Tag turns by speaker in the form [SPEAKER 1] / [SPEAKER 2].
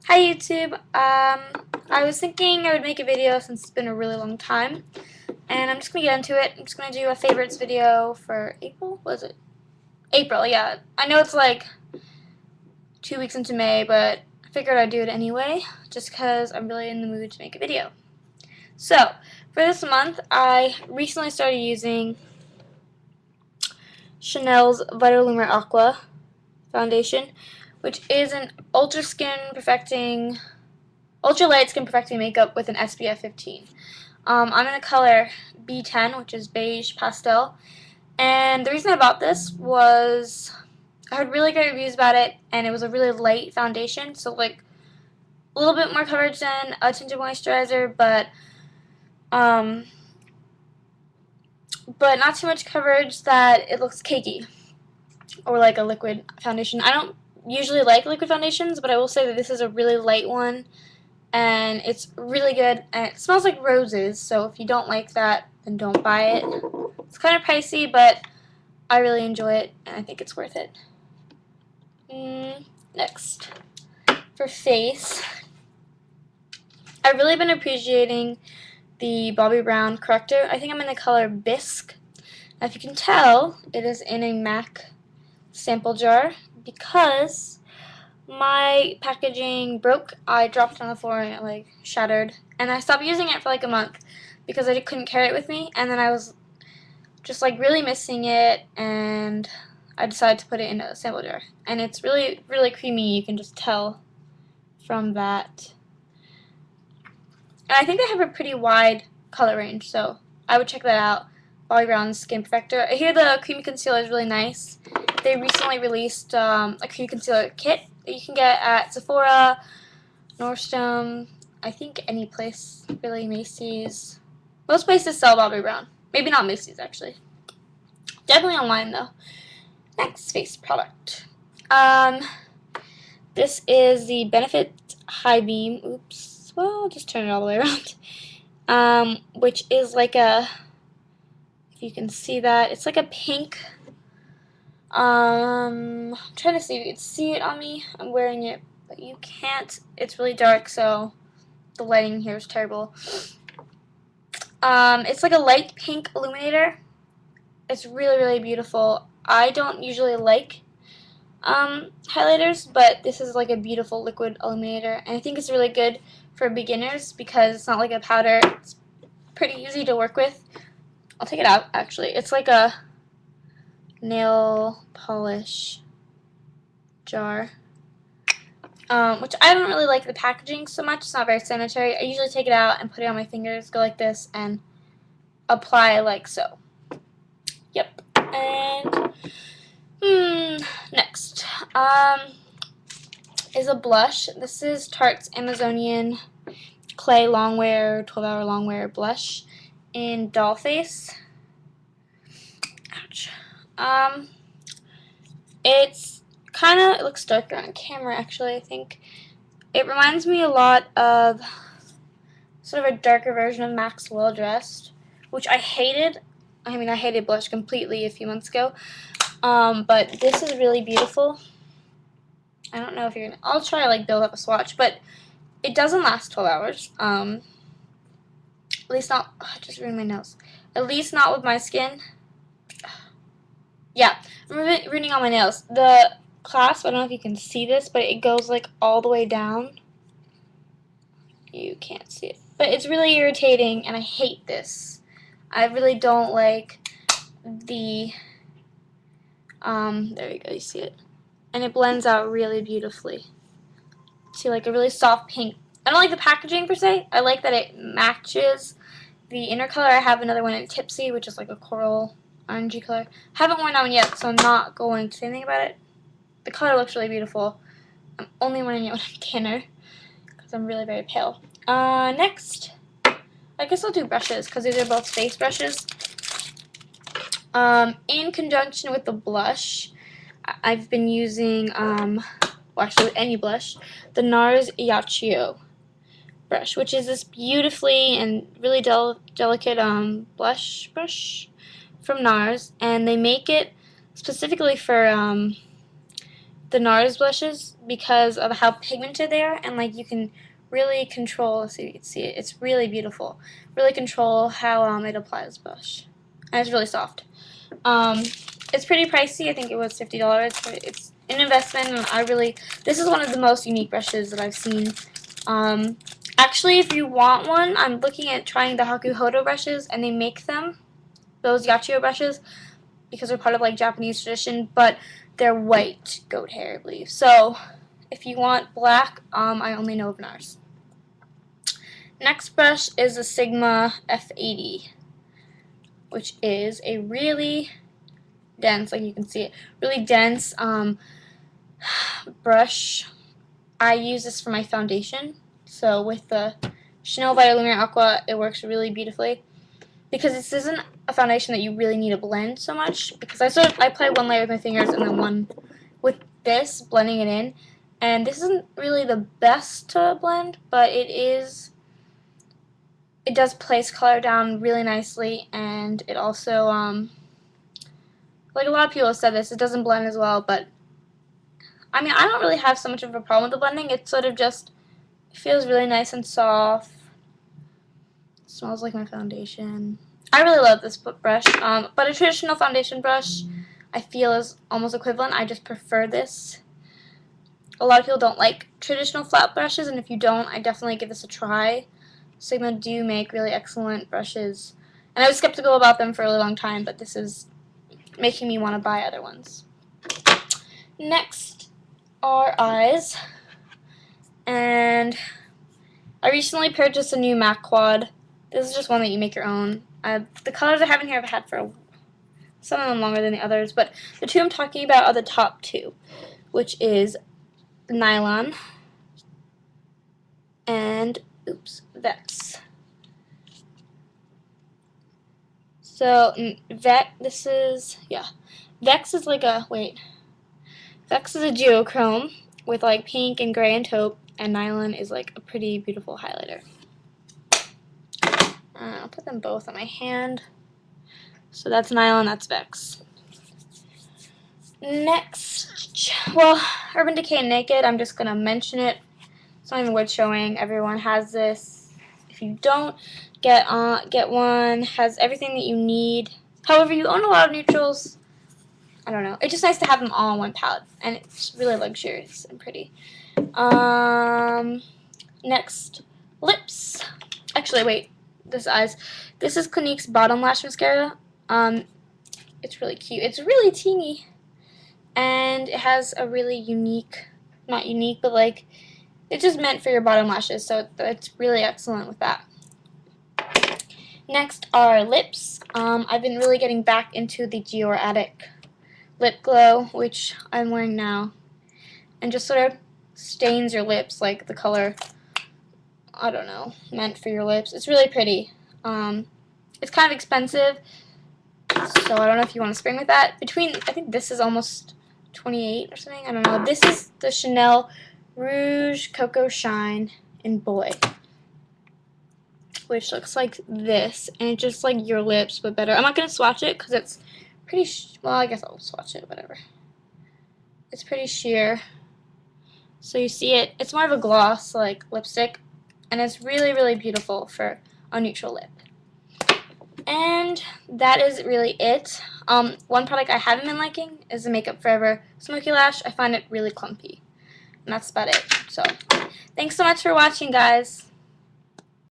[SPEAKER 1] Hi YouTube. I was thinking I would make a video since it's been a really long time, and I'm just gonna get into it. I'm just gonna do a favorites video for April. Was it April? Yeah. I know it's like 2 weeks into May, but I figured I'd do it anyway, just because I'm really in the mood to make a video. So for this month, I recently started using Chanel's Vitalumar Aqua foundation, which is an ultra light skin perfecting makeup with an SPF 15. I'm in the color B10, which is beige pastel, and the reason I bought this was I heard really great reviews about it, and it was a really light foundation, so like a little bit more coverage than a tinted moisturizer, um, but not too much coverage that it looks cakey or like a liquid foundation. I don't usually like liquid foundations, but I will say that this is a really light one, and it's really good, and it smells like roses, so if you don't like that, then don't buy it. It's kind of pricey, but I really enjoy it, and I think it's worth it. Next, for face, I've really been appreciating the Bobbi Brown corrector. I think I'm in the color Bisque. Now, if you can tell, it is in a MAC sample jar because my packaging broke. I dropped it on the floor and it like shattered, and I stopped using it for like a month because I couldn't carry it with me, and then I was just like really missing it, and I decided to put it in a sample jar, and it's really creamy. You can just tell from that, and I think they have a pretty wide color range, so I would check that out. Bobbi Brown's Skin Perfector. I hear the creamy concealer is really nice. They recently released a creamy concealer kit that you can get at Sephora, Nordstrom, I think any place, really, Macy's. Most places sell Bobbi Brown. Maybe not Macy's, actually. Definitely online, though. Next face product. This is the Benefit High Beam. Oops. Well, I'll just turn it all the way around. Which is like a, if you can see that, it's like a pink. I'm trying to see if you can see it on me. I'm wearing it, but you can't. It's really dark, so the lighting here is terrible. It's like a light pink illuminator. It's really beautiful. I don't usually like highlighters, but this is like a beautiful liquid illuminator, and I think it's really good for beginners because it's not like a powder. It's pretty easy to work with. I'll take it out, actually. It's like a nail polish jar, which I don't really like the packaging so much. It's not very sanitary. I usually take it out and put it on my fingers, go like this, and apply like so. Yep. And next is a blush. This is Tarte's Amazonian Clay Longwear 12-hour longwear blush in Dollface. Ouch. It looks darker on camera, actually. I think it reminds me a lot of sort of a darker version of Max Well Dressed, which I hated. I mean, I hated blush completely a few months ago, but this is really beautiful. I don't know if you're gonna, I'll try to like build up a swatch, but it doesn't last 12 hours. At least not, I just ruined my nose. At least not with my skin. Yeah, I'm ruining all my nails. The clasp, I don't know if you can see this, but it goes like all the way down. You can't see it, but it's really irritating, and I hate this. I really don't like the, there you go, you see it. And it blends out really beautifully. See, like a really soft pink. I don't like the packaging per se. I like that it matches the inner color. I have another one in Tipsy, which is like a coral orangey color. Haven't worn that one yet, so I'm not going to say anything about it. The color looks really beautiful. I'm only wearing it when I'm tanner because I'm really very pale. Next, I guess I'll do brushes because these are both face brushes. In conjunction with the blush, I've been using, well, actually with any blush, the NARS Yachio brush, which is this beautifully and really delicate blush brush from NARS, and they make it specifically for the NARS blushes because of how pigmented they are, and like you can really control, so you can see it, it's really beautiful. Really control how it applies blush. And it's really soft. It's pretty pricey. I think it was $50, but it's an investment, and this is one of the most unique brushes that I've seen. Actually, if you want one, I'm looking at trying the Hakuhodo brushes, and they make them, those Yachio brushes, because they're part of like Japanese tradition, but they're white goat hair, I believe. So if you want black, I only know of NARS. Next brush is a Sigma F80, which is a really dense, like you can see it, really dense brush. I use this for my foundation. So with the Chanel Vita Lumiere Aqua, it works really beautifully. Because this isn't a foundation that you really need to blend so much. Because I apply one layer with my fingers and then one with this, blending it in. And this isn't really the best to blend, but it does place color down really nicely, and it also, like a lot of people have said this, it doesn't blend as well, but I mean, I don't really have so much of a problem with the blending. It sort of just feels really nice and soft. It smells like my foundation. I really love this brush, but a traditional foundation brush I feel is almost equivalent. I just prefer this. A lot of people don't like traditional flat brushes, and if you don't, I definitely give this a try. Sigma do make really excellent brushes, and I was skeptical about them for a really long time, but this is making me want to buy other ones. Next are eyes, and I recently purchased a new MAC quad. This is just one that you make your own. The colors I have in here I've had for some of them longer than the others, but the two I'm talking about are the top two, which is Nylon and Vex. So Vex is like Vex is a geochrome with like pink and gray and taupe, and Nylon is like a pretty beautiful highlighter. I'll put them both on my hand. So that's Nylon, that's Vex. Next, well, Urban Decay Naked, I'm just going to mention it. It's not even worth showing. Everyone has this. If you don't, get one. Has everything that you need. However, you own a lot of neutrals. I don't know. It's just nice to have them all in one palette, and it's really luxurious and pretty. Next, lips. Actually, wait. This eyes. This is Clinique's Bottom Lash Mascara. It's really cute. It's really teeny, and it has a really unique, not unique, but like, it's just meant for your bottom lashes, so it's really excellent with that. Next are lips. I've been really getting back into the Dior Addict Lip Glow, which I'm wearing now, and just sort of stains your lips like the color, I don't know, meant for your lips. It's really pretty. It's kind of expensive, so I don't know if you want to spring with that. I think this is almost $28 or something. I don't know. This is the Chanel Rouge Coco Shine in Boy, which looks like this, and it's just like your lips but better. I'm not going to swatch it because it's pretty, well, I guess I'll swatch it, whatever. It's pretty sheer. So you see it, it's more of a gloss, like lipstick, and it's really, really beautiful for a neutral lip. And that is really it. One product I haven't been liking is the Makeup Forever Smoky Lash. I find it really clumpy. And that's about it. So, thanks so much for watching, guys.